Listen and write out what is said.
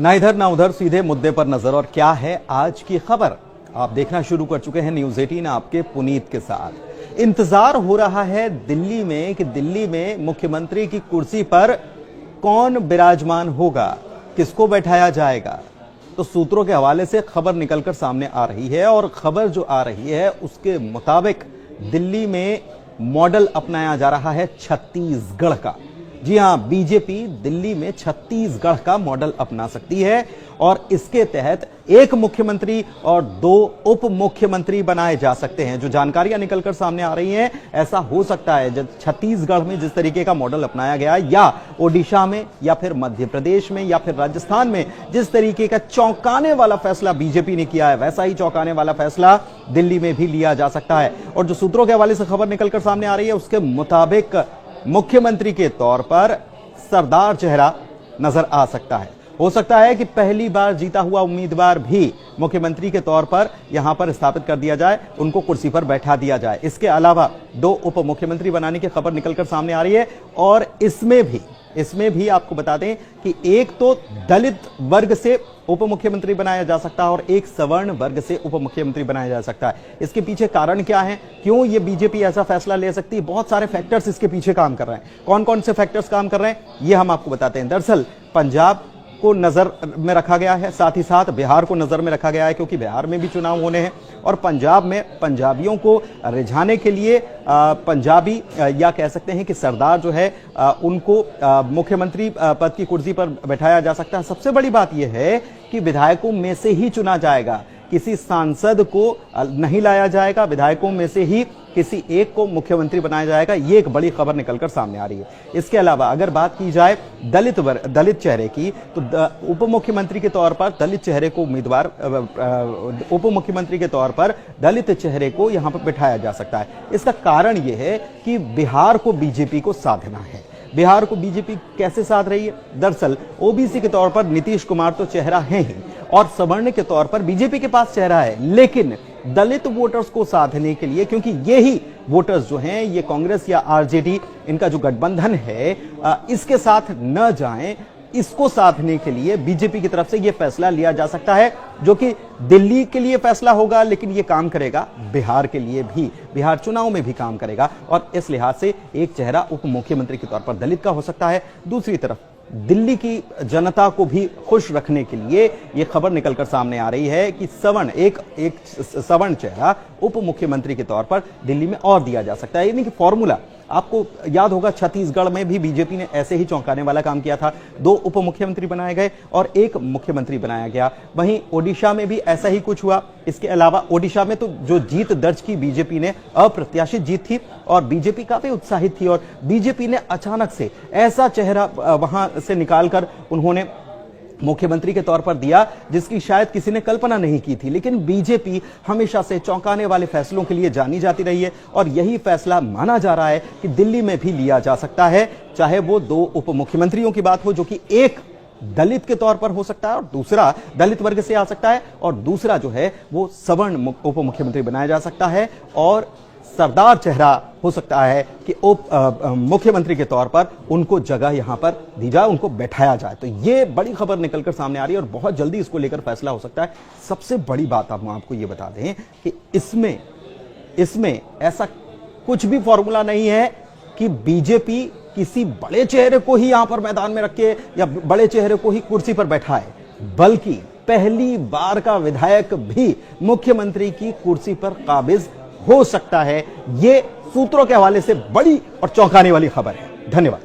ना इधर ना उधर, सीधे मुद्दे पर नजर। और क्या है आज की खबर, आप देखना शुरू कर चुके हैं न्यूज 18 आपके पुनीत के साथ। इंतजार हो रहा है दिल्ली में कि दिल्ली में मुख्यमंत्री की कुर्सी पर कौन विराजमान होगा, किसको बैठाया जाएगा। तो सूत्रों के हवाले से खबर निकलकर सामने आ रही है और खबर जो आ रही है उसके मुताबिक दिल्ली में मॉडल अपनाया जा रहा है छत्तीसगढ़ का। जी हां, बीजेपी दिल्ली में छत्तीसगढ़ का मॉडल अपना सकती है और इसके तहत एक मुख्यमंत्री और 2 उप मुख्यमंत्री बनाए जा सकते हैं। जो जानकारियां निकलकर सामने आ रही हैं, ऐसा हो सकता है जब छत्तीसगढ़ में जिस तरीके का मॉडल अपनाया गया या ओडिशा में या फिर मध्य प्रदेश में या फिर राजस्थान में जिस तरीके का चौंकाने वाला फैसला बीजेपी ने किया है, वैसा ही चौंकाने वाला फैसला दिल्ली में भी लिया जा सकता है। और जो सूत्रों के हवाले से खबर निकलकर सामने आ रही है उसके मुताबिक मुख्यमंत्री के तौर पर सरदार चेहरा नजर आ सकता है। हो सकता है कि पहली बार जीता हुआ उम्मीदवार भी मुख्यमंत्री के तौर पर यहां पर स्थापित कर दिया जाए, उनको कुर्सी पर बैठा दिया जाए। इसके अलावा 2 उप मुख्यमंत्री बनाने की खबर निकलकर सामने आ रही है और इसमें भी आपको बता दें कि एक तो दलित वर्ग से उप मुख्यमंत्री बनाया जा सकता है और एक सवर्ण वर्ग से उप मुख्यमंत्री बनाया जा सकता है। इसके पीछे कारण क्या है, क्यों ये बीजेपी ऐसा फैसला ले सकती है? बहुत सारे फैक्टर्स इसके पीछे काम कर रहे हैं। कौन कौन से फैक्टर्स काम कर रहे हैं ये हम आपको बताते हैं। दरअसल पंजाब को नजर में रखा गया है, साथ ही साथ बिहार को नजर में रखा गया है, क्योंकि बिहार में भी चुनाव होने हैं और पंजाब में पंजाबियों को रिझाने के लिए पंजाबी या कह सकते हैं कि सरदार जो है उनको मुख्यमंत्री पद की कुर्सी पर बैठाया जा सकता है। सबसे बड़ी बात यह है कि विधायकों में से ही चुना जाएगा, किसी सांसद को नहीं लाया जाएगा, विधायकों में से ही किसी एक को मुख्यमंत्री बनाया जाएगा। ये एक बड़ी खबर निकलकर सामने आ रही है। इसके अलावा अगर बात की जाए दलित चेहरे की, तो उप मुख्यमंत्री के तौर पर दलित चेहरे को उम्मीदवार उप मुख्यमंत्री के तौर पर दलित चेहरे को यहां पर बिठाया जा सकता है। इसका कारण यह है कि बिहार को बीजेपी को साधना है। बिहार को बीजेपी कैसे साध रही है? दरअसल ओबीसी के तौर पर नीतीश कुमार तो चेहरा है ही और सवर्ण के तौर पर बीजेपी के पास चेहरा है, लेकिन दलित वोटर्स को साधने के लिए, क्योंकि ये ही वोटर्स जो हैं ये कांग्रेस या आरजेडी इनका जो गठबंधन है इसके साथ न जाएं, इसको साधने के लिए बीजेपी की तरफ से यह फैसला लिया जा सकता है, जो कि दिल्ली के लिए फैसला होगा लेकिन यह काम करेगा बिहार के लिए भी, बिहार चुनाव में भी काम करेगा। और इस लिहाज से एक चेहरा उप मुख्यमंत्री के तौर पर दलित का हो सकता है। दूसरी तरफ दिल्ली की जनता को भी खुश रखने के लिए यह खबर निकलकर सामने आ रही है कि एक सवर्ण चेहरा उप मुख्यमंत्री के तौर पर दिल्ली में और दिया जा सकता है। यानी कि फॉर्मूला आपको याद होगा, छत्तीसगढ़ में भी बीजेपी ने ऐसे ही चौंकाने वाला काम किया था। 2 उप मुख्यमंत्री बनाए गए और 1 मुख्यमंत्री बनाया गया। वहीं ओडिशा में भी ऐसा ही कुछ हुआ। इसके अलावा ओडिशा में तो जो जीत दर्ज की बीजेपी ने, अप्रत्याशित जीत थी और बीजेपी काफी उत्साहित थी और बीजेपी ने अचानक से ऐसा चेहरा वहां से निकालकर उन्होंने मुख्यमंत्री के तौर पर दिया जिसकी शायद किसी ने कल्पना नहीं की थी। लेकिन बीजेपी हमेशा से चौंकाने वाले फैसलों के लिए जानी जाती रही है और यही फैसला माना जा रहा है कि दिल्ली में भी लिया जा सकता है, चाहे वो 2 उप मुख्यमंत्रियों की बात हो, जो कि एक दलित के तौर पर हो सकता है और दूसरा दलित वर्ग से आ सकता है और दूसरा जो है वो सवर्ण उप मुख्यमंत्री बनाया जा सकता है और सरदार चेहरा हो सकता है कि उप मुख्यमंत्री के तौर पर उनको जगह यहां पर दी जाए, उनको बैठाया जाए। तो ये बड़ी खबर निकलकर सामने आ रही है और बहुत जल्दी इसको लेकर फैसला हो सकता है। सबसे बड़ी बात हम आपको ये बता दें कि इसमें ऐसा कुछ भी फॉर्मूला नहीं है कि बीजेपी किसी बड़े चेहरे को ही यहां पर मैदान में रखे या बड़े चेहरे को ही कुर्सी पर बैठाए, बल्कि पहली बार का विधायक भी मुख्यमंत्री की कुर्सी पर काबिज हो सकता है। ये सूत्रों के हवाले से बड़ी और चौंकाने वाली खबर है। धन्यवाद।